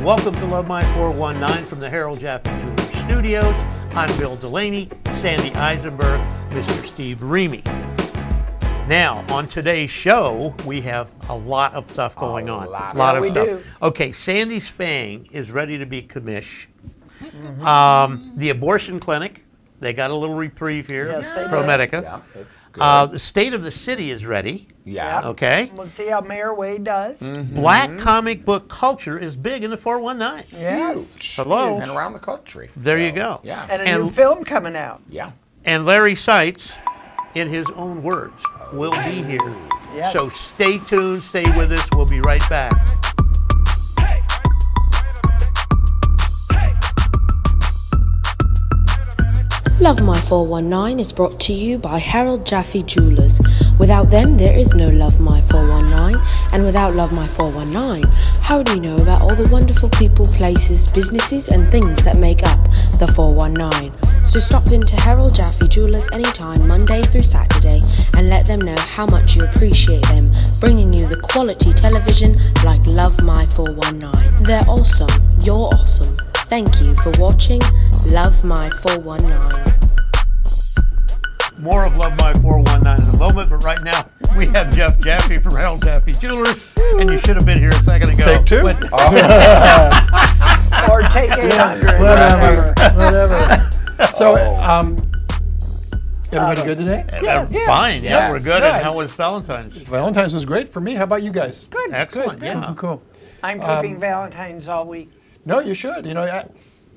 and welcome to Love My 419 from the Harold Jaffe Jr. Studios. I'm Bill Delaney, Sandy Eisenberg, Mr. Steve Remy. Now, on today's show, we have a lot of stuff going on. A lot of stuff. Do. Okay, Sandy Spang is ready to be commish. Mm-hmm. The abortion clinic, they got a little reprieve here. Yes, ProMedica. Yeah, it's good. The state of the city is ready. Yeah. Okay. We'll see how Mayor Wade does. Mm-hmm. Black comic book culture is big in the 419. Yes. Huge. Hello. And around the country. There you go. Yeah. And a new film coming out. Yeah. And Larry Sykes, in his own words, will be here. Yes. So stay tuned, stay with us. We'll be right back. Love My 419 is brought to you by Harold Jaffe Jewelers. Without them, there is no Love My 419. And without Love My 419, how do you know about all the wonderful people, places, businesses, and things that make up the 419? So stop into Harold Jaffe Jewelers anytime, Monday through Saturday, and let them know how much you appreciate them, bringing you the quality television like Love My 419. They're awesome. You're awesome. Thank you for watching Love My 419. More of Love My 419 in a moment, but right now we have Jeff Jaffe from Harold Jaffe Jewelers, and you should have been here a second ago. Take two? Or take 800. Whatever. So, everybody good today? Yeah. Fine, yeah, we're good. And how was Valentine's? Valentine's was great for me. How about you guys? Good. Excellent, Good. yeah. Cool. I'm keeping Valentine's all week. No, you should. You know,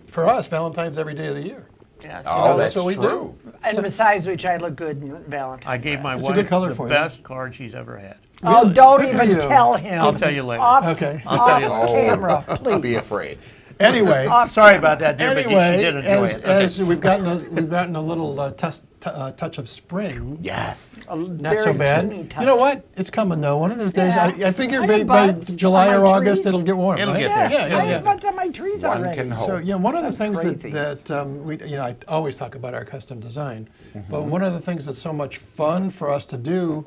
for us, Valentine's every day of the year. Yes. Oh, that's that's what we true. And besides which, I look good in Valentine's. I gave my It's a wife good color the for you. best card she's ever had. Oh, Really? don't Good for even you. tell him. I'll tell you later. Okay. I'll tell you Off later. camera, Don't please. be afraid. Anyway, Sorry about that, dear, but she anyway, did enjoy it. as we've gotten a little touch of spring. Yes. Not so bad. You know what? It's coming though. One of those days, Yeah. I figure I by have buds July on or my August trees. it'll get warm. It'll right? get there. Yeah, I have buds on my trees One already. can hope. So yeah, one of the things crazy. that we, I always talk about our custom design, but one of the things that's so much fun for us to do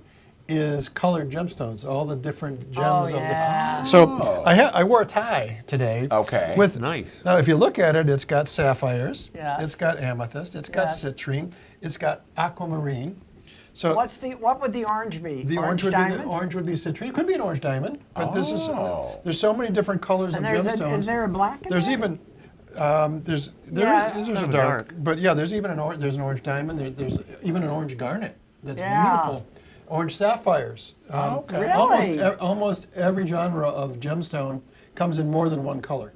is colored gemstones, all the different gems of yeah. the. So I wore a tie today. Okay. With Nice. Now, if you look at it, it's got sapphires. Yeah. It's got amethyst. It's got Yeah. citrine. It's got aquamarine. So What would the orange be? the orange would be diamonds? the orange would be citrine. It could be an orange diamond, but this is Oh. there's so many different colors And of there's gemstones. is there a black in There's there? even there's Yeah. there's Kind a of dark, dark. but yeah, there's even there's an orange diamond. There's even an orange garnet that's Yeah. beautiful. Orange sapphires. Really? Almost every genre of gemstone comes in more than one color.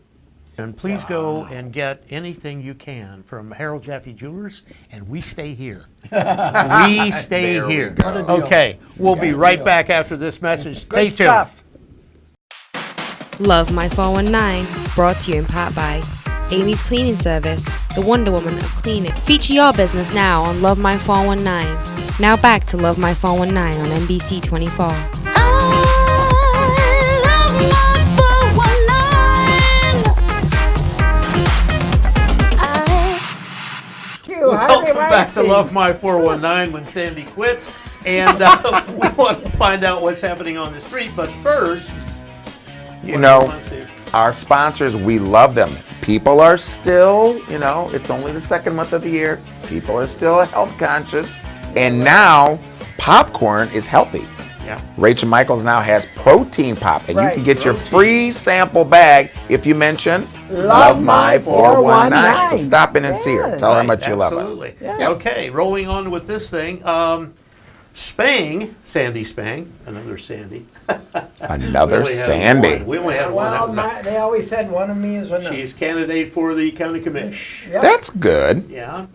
And please go and get anything you can from Harold Jaffe Jewelers, and we stay here. We stay There we here. go. What a deal. Okay, we'll be right deal. back after this message. Stay Good tuned. stuff. Love My 419, brought to you in part by Amy's Cleaning Service, the Wonder Woman of cleaning. Feature your business now on Love My 419. Now back to Love My 419 on NBC 24. Welcome back to Love My 419 when Sandy quits. And we want to find out what's happening on the street. But first, You know, our sponsors, we love them. People are still, it's only the second month of the year. People are still health conscious. And now, popcorn is healthy. Yeah. Rachel Michaels now has protein pop, and you Right. can get your free sample bag if you mention Love My 419. So stop in and see her. Yes. Tell her how much you Absolutely. love us. Yes. Okay, rolling on with this thing. Spang, Sandy Spang, another Sandy. Another We only had Sandy. one. We only had one. That Well, was they always said one of me is one of she's candidate for the county commission. Yep. That's good. Yeah,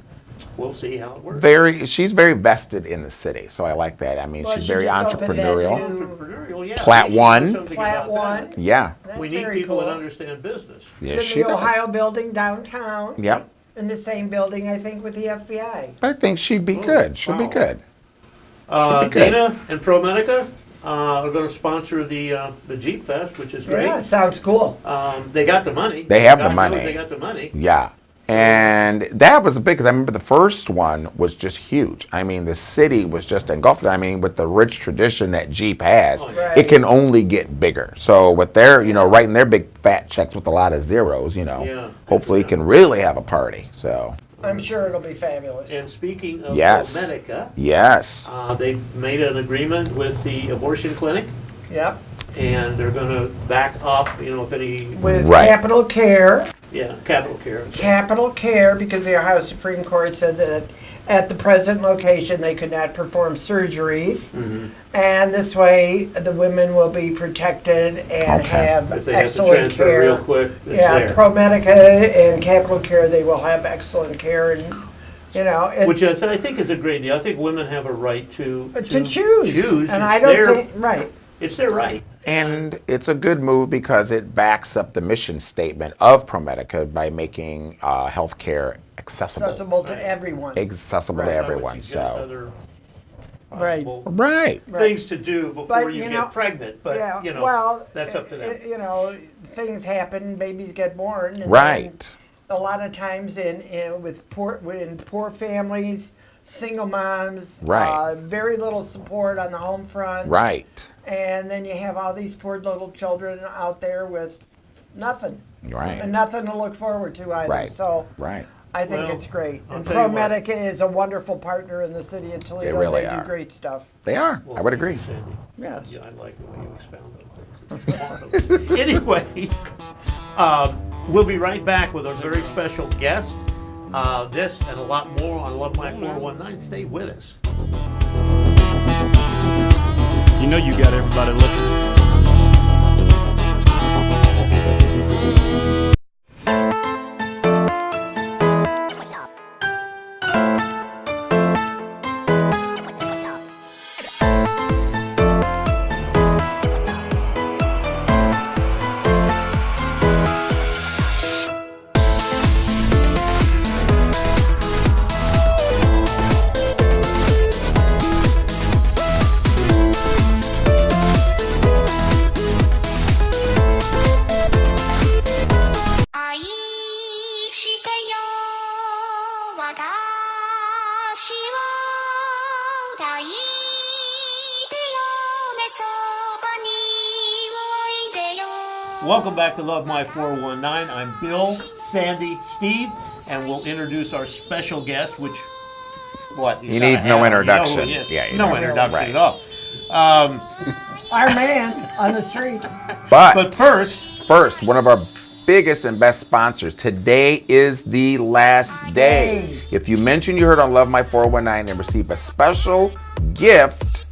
we'll see how it works. She's very vested in the city, so I like that. I mean, Well, she's she very just opened that entrepreneurial. new- Entrepreneurial, yeah. Plat we should do one. something Plat about one. that. Yeah. That's We need very people cool. that understand business. Yes, It's she in the does. Ohio building downtown. Yep. In the same building, I think, with the FBI. I think she'd be good. She'll be wow. good. Should be good. Dana and ProMedica are going to sponsor the Jeep Fest, which is great. Yeah, sounds cool. They got the money. They have the God knows money. They got the money. Yeah. And that was a big, because I remember the first one was just huge. I mean, the city was just engulfed. I mean, with the rich tradition that Jeep has, Right. it can only get bigger. So with their, writing their big fat checks with a lot of zeros, Yeah. hopefully it can really have a party. So, I'm sure it'll be fabulous. And speaking of Yes. Medica, yes. they made an agreement with the abortion clinic, Yep. and they're going to back up, if any, With Right. Capital Care. Capital Care. Capital Care, because the Ohio Supreme Court said that at the present location they could not perform surgeries, Mm-hmm. and this way the women will be protected and Okay. have If they have to excellent transfer care. real quick, it's Yeah, there. ProMedica and Capital Care, they will have excellent care, and Which I think is a great deal. I think women have a right to choose. And I It's don't their- think right. It's their right. And it's a good move because it backs up the mission statement of ProMedica by making healthcare accessible. Accessible to everyone. Accessible to Right. everyone. Suggest So, other Right. possible right. things to do before But, you you get know, pregnant, but Yeah, well, that's up to them. Things happen, babies get born. And Right. then a lot of times in poor families, single moms, Right. very little support on the home front. Right. And then you have all these poor little children out there with nothing. Right. And nothing to look forward to either. Right. So Right. I think Well, it's great. I'll And tell you what. ProMedica is a wonderful partner in the city of Toledo. They really do are. great stuff. They are. I would agree. Sandy. Yes. Yeah, I like the way you expound on things. It's marvelous. Anyway, we'll be right back with our very special guest. This and a lot more on Love My 419. Stay with us. You know you got everybody looking. Welcome back to Love My 419. I'm Bill, Sandy, Steve, and we'll introduce our special guest, which, what? He needs no introduction. You know who he is. Yeah, you no know. introduction Right. at all. Our man on the street. But first, one of our biggest and best sponsors. Today is the last day. If you mention you heard on Love My 419 and receive a special gift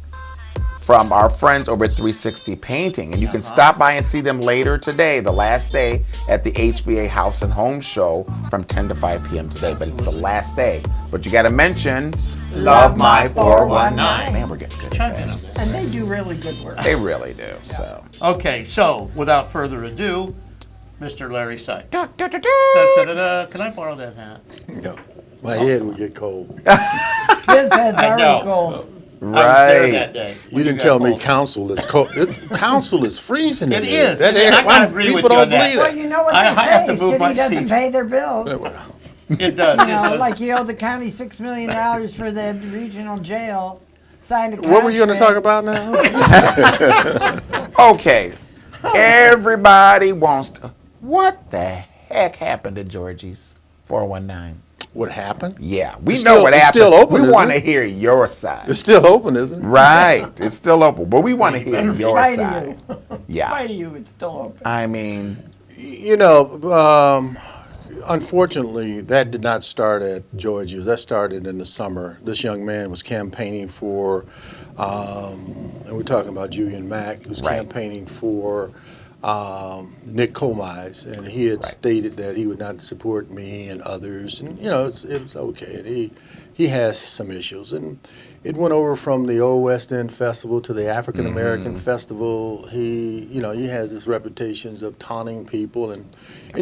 from our friends over at 360 Painting. And you can stop by and see them later today, the last day, at the HBA House and Home Show from 10 to 5 p.m. today. But it's the last day. But you got to mention Love My 419. Man, we're getting good at that. And they do really good work. They really do. So. okay, so without further ado, Mr. Larry Sykes. Da-da-da-da. Can I borrow that hat? No, my head would get cold. His head's I know. already cold. I was there that Right. day. You didn't tell me council is cold. Council is freezing in It there. is. That I air, gotta agree with people you don't on that. believe Well, it. you know what they I have say, to move my city doesn't seats. pay their bills. It does. You know, like you owe the county $6 million for the regional jail. Signed a contract. What were you going to talk about now? Okay. Everybody wants to. What the heck happened to Georgie's 419? What happened? Yeah, we It's know still- what it's happened. still open, we isn't want to it? hear your side. It's still open, isn't it? Right. It's still open, but we want to hear In your spite side. of you. In Yeah. spite of you, it's still open. I mean, You know, unfortunately, that did not start at Georgie's. That started in the summer. This young man was campaigning for, and we're talking about Julian Mack, who was Right. campaigning for Nick Comise, and he had Right. stated that he would not support me and others, and you know, it was okay. And he has some issues, and it went over from the Old West End Festival to the African American Festival. He has this reputation of taunting people, and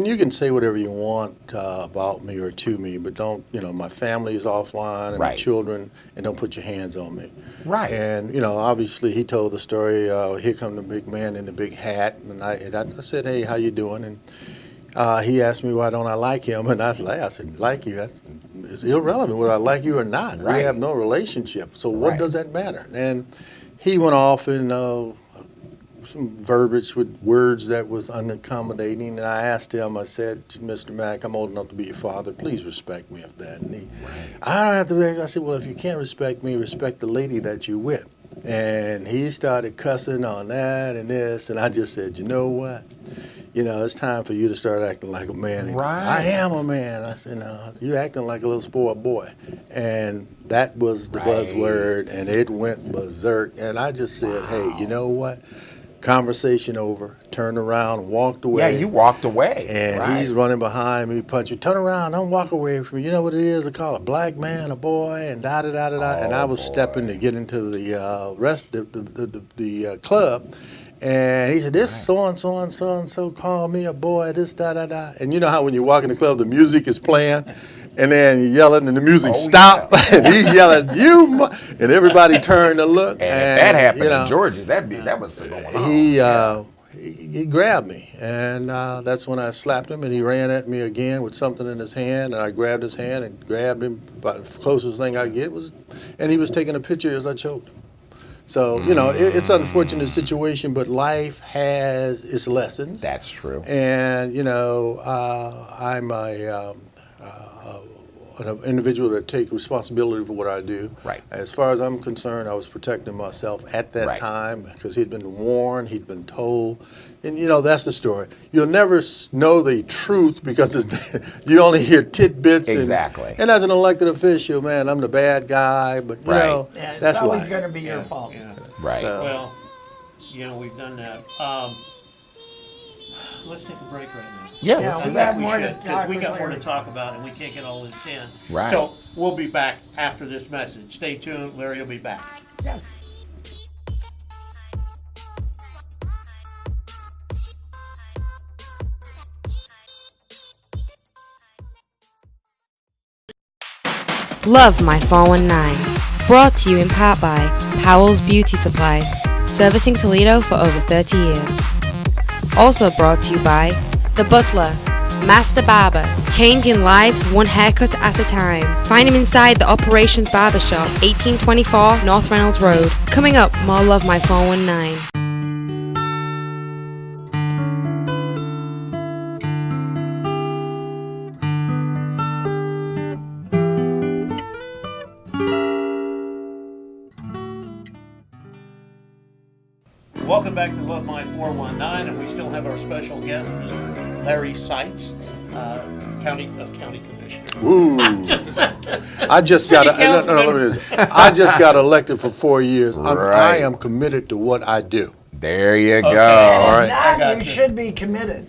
you can say whatever you want about me or to me, but don't, my family is offline and my Right. children, and don't put your hands on me. Right. And obviously he told the story. Here come the big man in the big hat, and I said, "Hey, how you doing?" And he asked me why don't I like him, and I said, like you, it's irrelevant whether I like you or not. Right. We have no relationship, so what Right. does that matter? And he went off in some verbiage with words that was unaccommodating, and I asked him, I said, Mr. Mack, I'm old enough to be your father, please respect me of that. And I don't have to, I said, well, if you can't respect me, respect the lady that you with. And he started cussing on that and this, and I just said, you know what? It's time for you to start acting like a man. Right. I am a man. I said, no, you're acting like a little spoiled boy. And that was the buzzword, and it went berserk. And I just said, hey, you know what? Conversation over. Turned around, walked away. Yeah, you walked away. And he's running behind me, punching. Turn around, don't walk away from me. You know what it is? They call a black man a boy, and da-da-da-da-da. And I was stepping to get into the the club. And he said, this so-and-so and so-and-so called me a boy, this da-da-da. And you know how when you walk in the club, the music is playing? And then you're yelling, and the music stopped, yeah. and he's yelling, and everybody turned to look. And if that happened in Georgia, that was going on. He grabbed me, and that's when I slapped him, and he ran at me again with something in his hand, and I grabbed his hand and grabbed him. About the closest thing I get was, and he was taking a picture as I choked him. So, it's an unfortunate situation, but life has its lessons. That's true. And, I'm an individual that take responsibility for what I do. Right. As far as I'm concerned, I was protecting myself at that time because he'd been warned, he'd been told. And, that's the story. You'll never know the truth because you only hear tidbits. Exactly. And as an elected official, man, I'm the bad guy, but, It's that's always life. going to be your fault. Yeah. Right. So- Well, we've done that. Let's take a break right now. Yeah, Yeah, let's we do got that. more to Because talk we with got more to Larry. talk about, and we can't get all this in. Right. So we'll be back after this message. Stay tuned. Larry will be back. Yes. Love My 419. Brought to you in part by Powell's Beauty Supply, servicing Toledo for over 30 years. Also brought to you by The Butler, Master Barber, changing lives one haircut at a time. Find him inside the Operations Barber Shop, 1824 North Reynolds Road. Coming up, more Love My 419. Welcome back to Love My 419, and we still have our special guest, Mr. Larry Sykes, County Commissioner. Ooh. I just got I just got elected for 4 years. I Right. am committed to what I do. There you go. Okay. All right. I got You you. should be committed.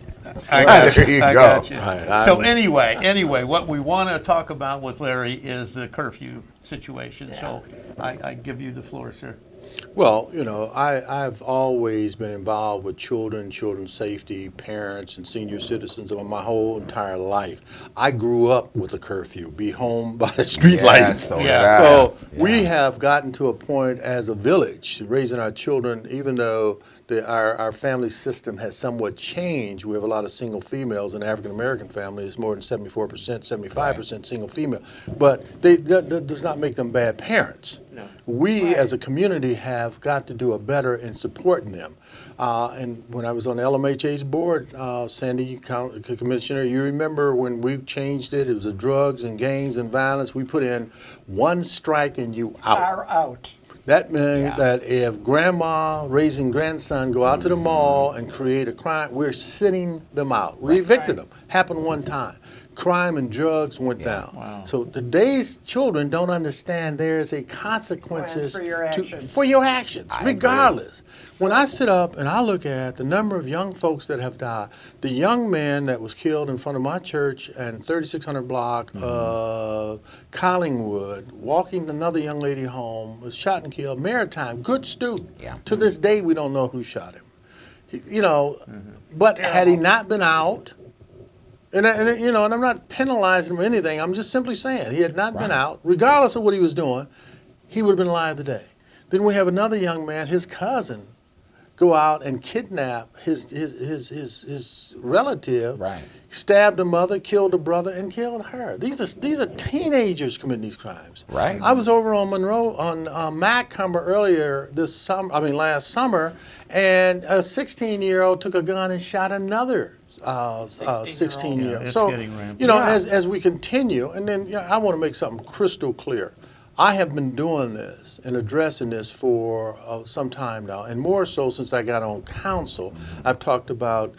There you go. Got you. Right, So anyway, what we want to talk about with Larry is the curfew situation. So I give you the floor, sir. Well, I've always been involved with children's safety, parents, and senior citizens over my whole entire life. I grew up with a curfew, be home by street lights. So we have gotten to a point as a village, raising our children, even though our family system has somewhat changed. We have a lot of single females. In African American family, it's more than 74%, 75% single female. But that does not make them bad parents. No. We as a community have got to do a better in supporting them. And when I was on the LMHA's board, Sandy County Commissioner, you remember when we changed it, it was the drugs and gangs and violence. We put in one strike and you out. Are out. That means that if grandma raising grandson go out to the mall and create a crime, we're sitting them out. We evicted them. Happened one time. Crime and drugs went down. Wow. So today's children don't understand there is a consequences For your actions. for your actions, I regardless. When I sit up and I look at the number of young folks that have died, the young man that was killed in front of my church and 3600 block of Collingwood, walking another young lady home, was shot and killed, Maritime, good student. Yeah. To this day, we don't know who shot him. But had he not been out, and I'm not penalizing him or anything, I'm just simply saying, he had not been out, regardless of what he was doing, he would have been alive today. Then we have another young man, his cousin, go out and kidnap his relative, Right. stabbed the mother, killed the brother, and killed her. These are teenagers committing these crimes. Right. I was over on Monroe on Macomber earlier last summer, and a 16-year-old took a gun and shot another 16-year-old. Yeah, it's So, getting rampant. you know, as we continue, and then I want to make something crystal clear. I have been doing this and addressing this for some time now, and more so since I got on council. I've talked about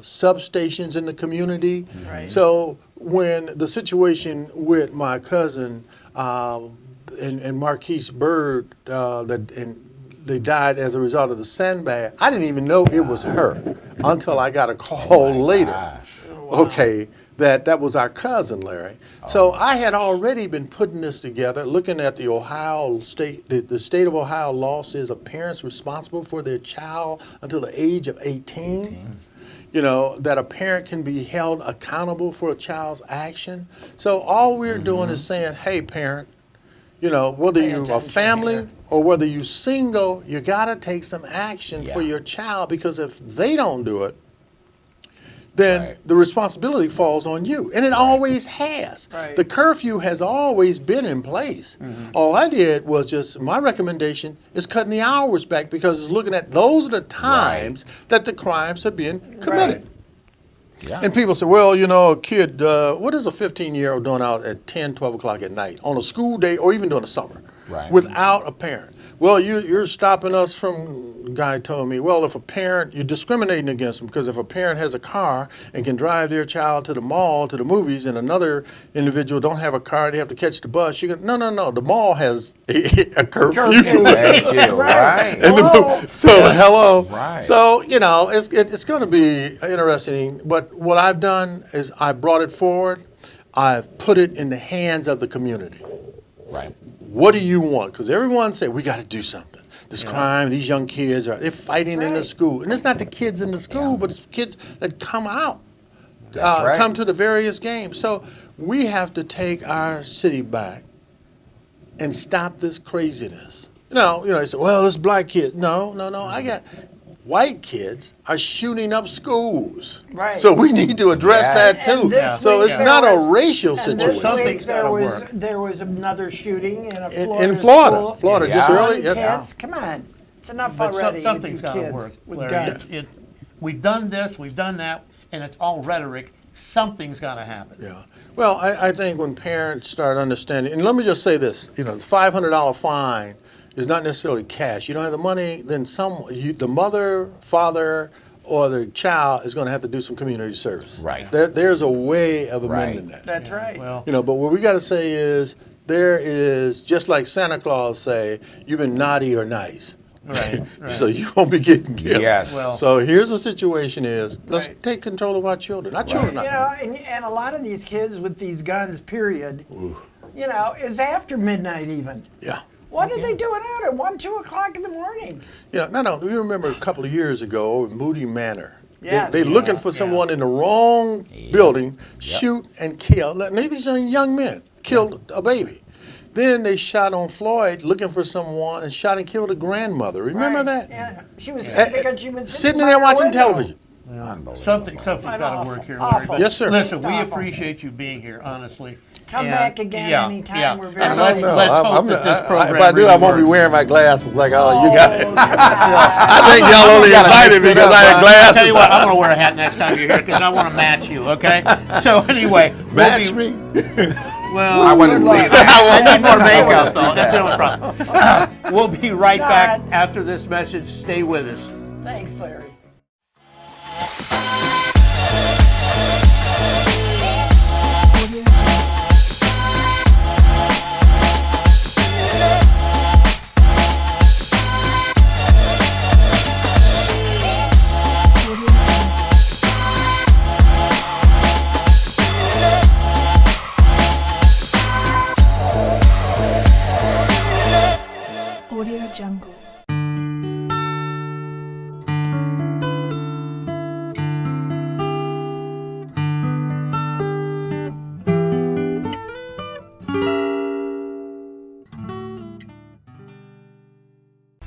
substations in the community. Right. So when the situation with my cousin and Marquise Bird, they died as a result of the sandbag, I didn't even know it was her until I got a call later. Gosh. Okay, that was our cousin, Larry. So I had already been putting this together, looking at the Ohio state, the state of Ohio law says a parent's responsible for their child until the age of 18. You know, that a parent can be held accountable for a child's action. So all we're doing is saying, hey, parent, you know, whether you're a family or whether you're single, you got to take some action for your child, because if they don't do it, then the responsibility falls on you. And it always has. Right. The curfew has always been in place. All I did was my recommendation is cutting the hours back, because it's looking at those are the times that the crimes are being committed. Yeah. And people say, well, you know, a kid, what is a 15-year-old doing out at 10, 12 o'clock at night on a school day or even during the summer without a parent? Well, you're stopping us from, a guy told me, well, if a parent, you're discriminating against them, because if a parent has a car and can drive their child to the mall, to the movies, and another individual don't have a car, they have to catch the bus, you go, no, the mall has a curfew. Thank you. Right. And hello. Right. So, you know, it's going to be interesting. But what I've done is I brought it forward. I've put it in the hands of the community. Right. What do you want? Because everyone say, we got to do something. This crime, these young kids, they're fighting in the school. And it's not the kids in the school, but it's kids that come out, come to the various games. So we have to take our city back and stop this craziness. You know, they say, well, it's black kids. No. I got white kids are shooting up schools. Right. So we need to address that too. And this So week it's there not a was- racial And situation. this Something's week gotta there work. was another shooting in a In Florida Florida, school. just Yeah. early. Kids, come on. It's enough But already. something's with got you to kids work, with Larry. guns. We've done this, we've done that, and it's all rhetoric. Something's got to happen. Yeah. Well, I think when parents start understanding, and let me just say this, you know, the $500 fine is not necessarily cash. You don't have the money, then the mother, father, or the child is going to have to do some community service. Right. There's a way of amending that. That's right. Well, You know, but what we got to say is, there is, just like Santa Claus say, you've been naughty or nice. right. So you won't be getting gifts. Yes. Well- So here's the situation is, let's Right. take control of our children. Our children You are know, and a lot of these kids with these guns, period, you know, is after midnight even. yeah. What are they doing out at 1, 2 o'clock in the morning? Yeah, no, you remember a couple of years ago in Moody Manor. Yes. They looking for someone in the wrong building, shoot and kill. Maybe these young men killed a baby. Then they shot on Floyd looking for someone and shot and killed a grandmother. Remember Right. that? Yeah. She was sick because she was Sitting by there her watching window. television. Something's got to Awful, work here, Larry. awful. But Yes, sir. Listen, we Awful. appreciate you being here, honestly. Come And- back again anytime. We're very And I let's, don't know. let's hope I'm- that this I- program if I do, really I won't be works. wearing my glasses. Like, oh, you got it. Oh, I think y'all only invited me because I had I'll glasses. tell you what, I'm going to wear a hat next time you're here because I want to match you, okay? So anyway. Match me? Well, I want to see I that. need more makeup, though. That's the only problem. We'll be right back after this message. Stay with us. Thanks, Larry. Audio Jungle.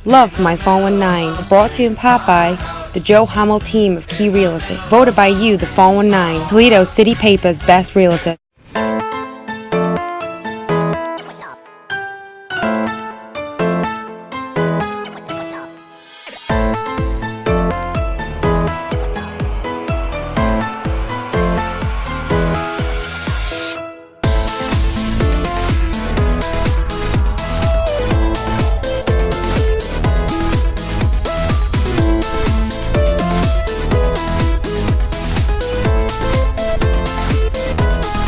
Love My 419, brought to you in part by the Joe Hamill team of Key Realty. Voted by you, the 419, Toledo City Paper's best realtor.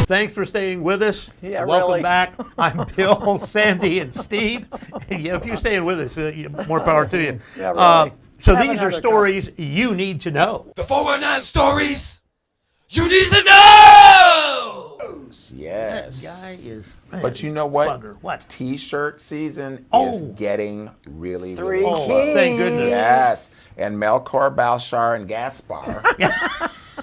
Thanks for staying with us. Yeah, Welcome really. back. I'm Bill, Sandy, and Steve. Yeah, if you're staying with us, more power to you. Yeah, really. So Have these are another stories you need to know. The 419 stories you need to know! Yes. That guy is. But you know what? Bugger. What? T-shirt season Oh. is getting really, Three really Oh, close. thank goodness. Yes. And Melchior, Balshar, and Gaspar,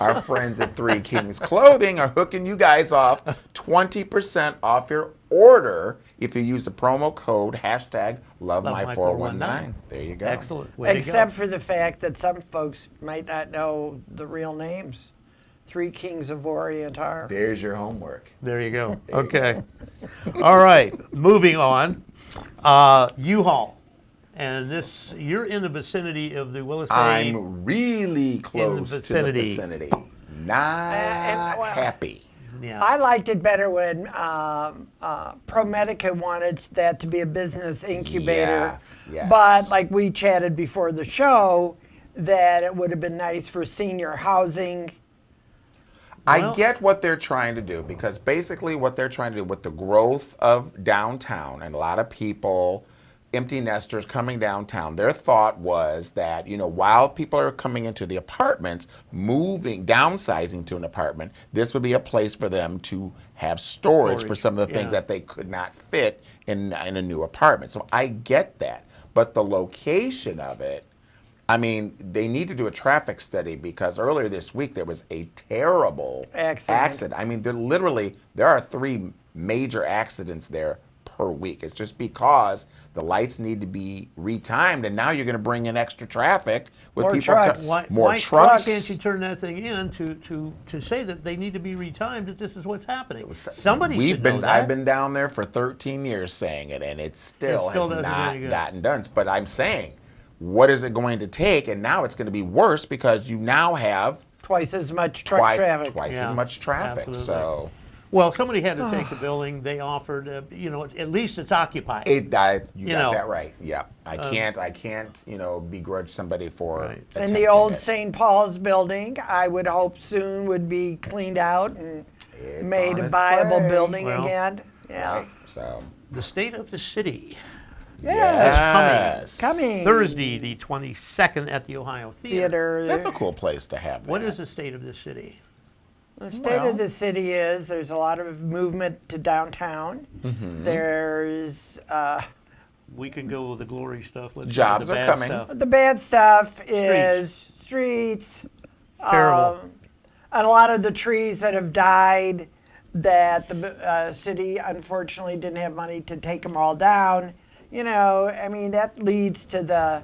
our friends at Three Kings Clothing, are hooking you guys off 20% off your order if you use the promo code hashtag #LoveMy419. There you go. Excellent. Way Except to for the fact that some folks might not know the real names. Three Kings of Orient are. There's your homework. go. There you go. Okay. All right. Moving on. U-Haul. And this, you're in the vicinity of the Willis Day. I'm really close to the vicinity. vicinity. Not well, happy. Yeah. I liked it better when ProMedica wanted that to be a business incubator. Yes, yes. But like we chatted before the show, that it would have been nice for senior housing. I get what they're trying to do, because basically what they're trying to do with the growth of downtown and a lot of people, empty nesters coming downtown, their thought was that, you know, while people are coming into the apartments, moving, downsizing to an apartment, this would be a place for them to have storage for some of the things that they could not fit in a new apartment. So I get that. But the location of it, I mean, they need to do a traffic study, because earlier this week there was a terrible accident. I mean, there are 3 major accidents there per week. It's just because the lights need to be retimed, and now you're going to bring in extra traffic with More people. trucks. Why trucks. can't you turn that thing in to say that they need to be retimed, that this is what's happening? Somebody should know that. I've been down there for 13 years saying it, and it still has doesn't not really go. gotten done. But I'm saying, what is it going to take? And now it's going to be worse, because you now have Twice as much truck traffic. twice Yeah, as much traffic. absolutely. So Well, somebody had to take the building. They offered, at least it's occupied. you got know, that right. Yeah, I can't, begrudge somebody for. Right. And attempting the old it. St. Paul's building, I would hope soon would be cleaned out and It's made on a its viable way. building Well, again. Yeah. Right, so The state of the city. yes, Coming. Thursday, the 22nd at the Ohio Theater. Theater. that's a cool place to have. What that. is the state of the city? The state of the city is there's a lot of movement to downtown. Mm-hmm. There's We can go with the glory stuff. Let's Jobs go with the are bad coming. stuff. the bad stuff is streets. Terrible. And a lot of the trees that have died that the city unfortunately didn't have money to take them all down. I mean, that leads to the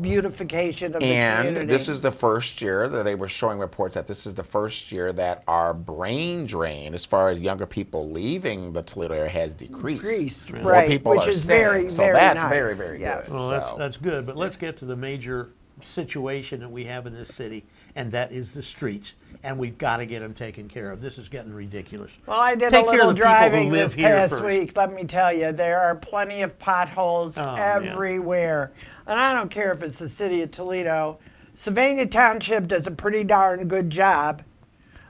beautification of the community. And this is the first year that they were showing reports that this is the first year that our brain drain, as far as younger people leaving the Toledo area, has decreased. More right, people which are is staying. very, so very that's nice. very, very Yes. good. Well, So, that's good. But let's get to the major situation that we have in this city, and that is the streets. And we've got to get them taken care of. This is getting ridiculous. Well, I did Take a care of little the people who driving live this here past first. week. Let me tell you, there are plenty of potholes man. everywhere. And I don't care if it's the city of Toledo. Sylvania Township does a pretty darn good job.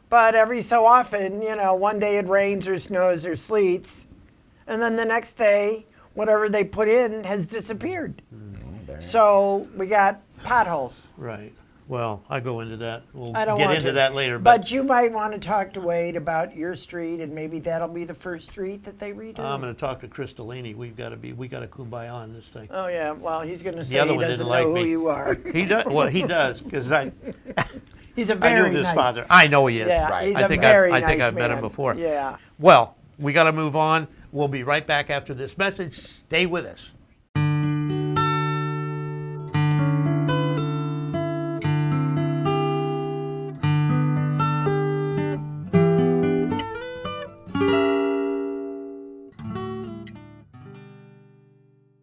But every so often, one day it rains or snows or sleets. And then the next day, whatever they put in has disappeared. So we got potholes. Right. Well, I go into that. We'll I don't get want into to. that later. But you might want to talk to Wade about your street, and maybe that'll be the first street that they redo. I'm going to talk to Chris Delaney. We got to kumbaya on this thing. Oh yeah, well he's going to say The other he one doesn't didn't like know who me. you are. He does. Well, he does, because He's a I very knew his nice. father. I know he is. Yeah, Right. he's I a think very I think nice I've met him man. before. Yeah. Well, we got to move on. We'll be right back after this message. Stay with us.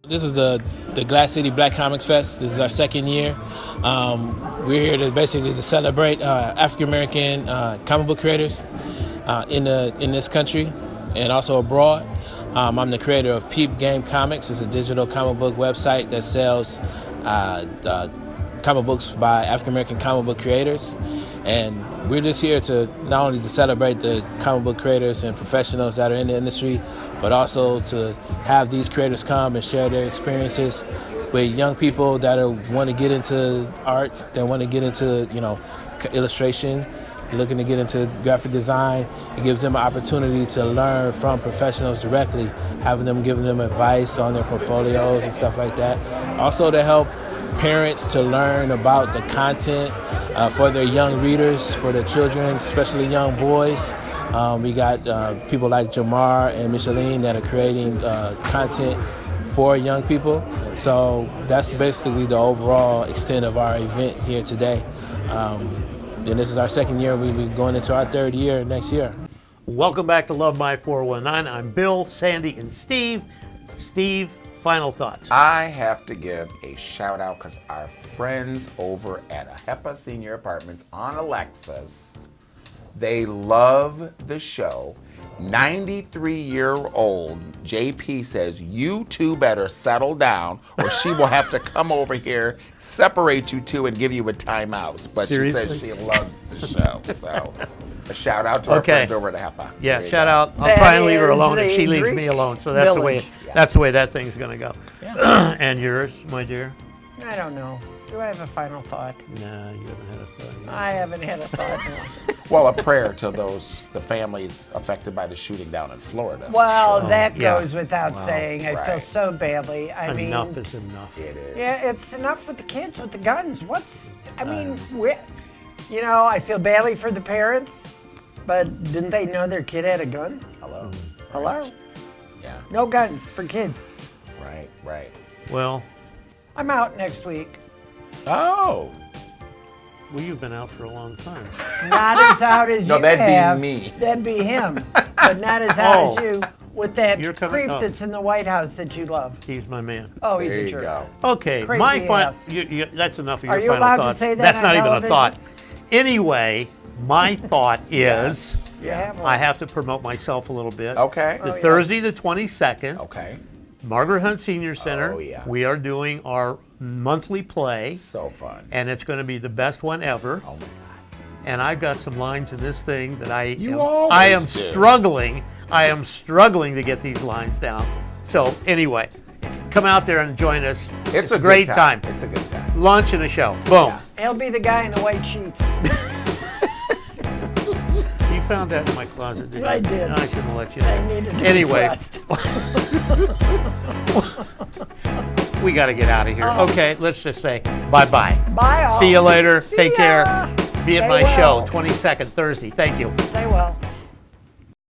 This is the Glass City Black Comics Fest. This is our second year. We're here to basically to celebrate African American comic book creators in this country and also abroad. I'm the creator of Peep Game Comics. It's a digital comic book website that sells comic books by African American comic book creators. And we're just here to not only to celebrate the comic book creators and professionals that are in the industry, but also to have these creators come and share their experiences with young people that want to get into art, that want to get into illustration, looking to get into graphic design. It gives them an opportunity to learn from professionals directly, giving them advice on their portfolios and stuff like that. Also to help parents to learn about the content for their young readers, for their children, especially young boys. We got people like Jamar and Micheline that are creating content for young people. So that's basically the overall extent of our event here today. And this is our second year. We'll be going into our third year next year. Welcome back to Love My 419. I'm Bill, Sandy, and Steve. Steve, final thoughts. I have to give a shout out because our friends over at HEPA Senior Apartments on Alexis, they love the show. 93-year-old JP says, you two better settle down or she will have to come over here, separate you two, and give you a timeout. But Seriously? She says she loves the show. So a shout out to our friends over at HEPA. Yeah, shout out. I'll try and leave her alone if she leaves me alone. So that's the way that's the way that thing's gonna go. Yeah. And yours, my dear? I don't know. Do I have a final thought? No, you haven't had a thought yet. I haven't had a thought. No. Well, a prayer to the families affected by the shooting down in Florida. Well, that goes without saying. I feel right. so badly. Enough is enough. It is. Yeah, it's enough with the kids with the guns. I feel badly for the parents, but didn't they know their kid had a gun? Hello. Hello? Yeah. No guns for kids. Right. Well, I'm out next week. Oh. Well, you've been out for a long time. Not as out as you have. No, that'd be me. That'd be him. But not as out as you with that creep up. that's in the White House that you love. He's my man. Oh, he's There a you jerk. go. Okay, Crazy my final. ass. That's enough of your Are you final allowed to thoughts. say that That's on not even a television? thought. Anyway, my thought is Yeah. I have to promote myself a little bit. Okay. Thursday the 22nd, Okay. Margaret Hunt Senior Center. Oh, yeah. We are doing our monthly play. So fun. And it's going to be the best one ever. Oh my God. And I've got some lines in this thing that I always am do. struggling. I am struggling to get these lines down. So anyway, come out there and join us. It's a great good time. It's a good time. Lunch and a show. Boom. He'll be the guy in the white sheets. You found that in my closet, didn't you? I did. I shouldn't have let you I know. needed to Anyway. We got to get out of here. Oh. Okay, let's just say bye-bye. Bye all. See you later. See Take ya. care. Be at Stay my well. show, 22nd, Thursday. Thank you. Stay well.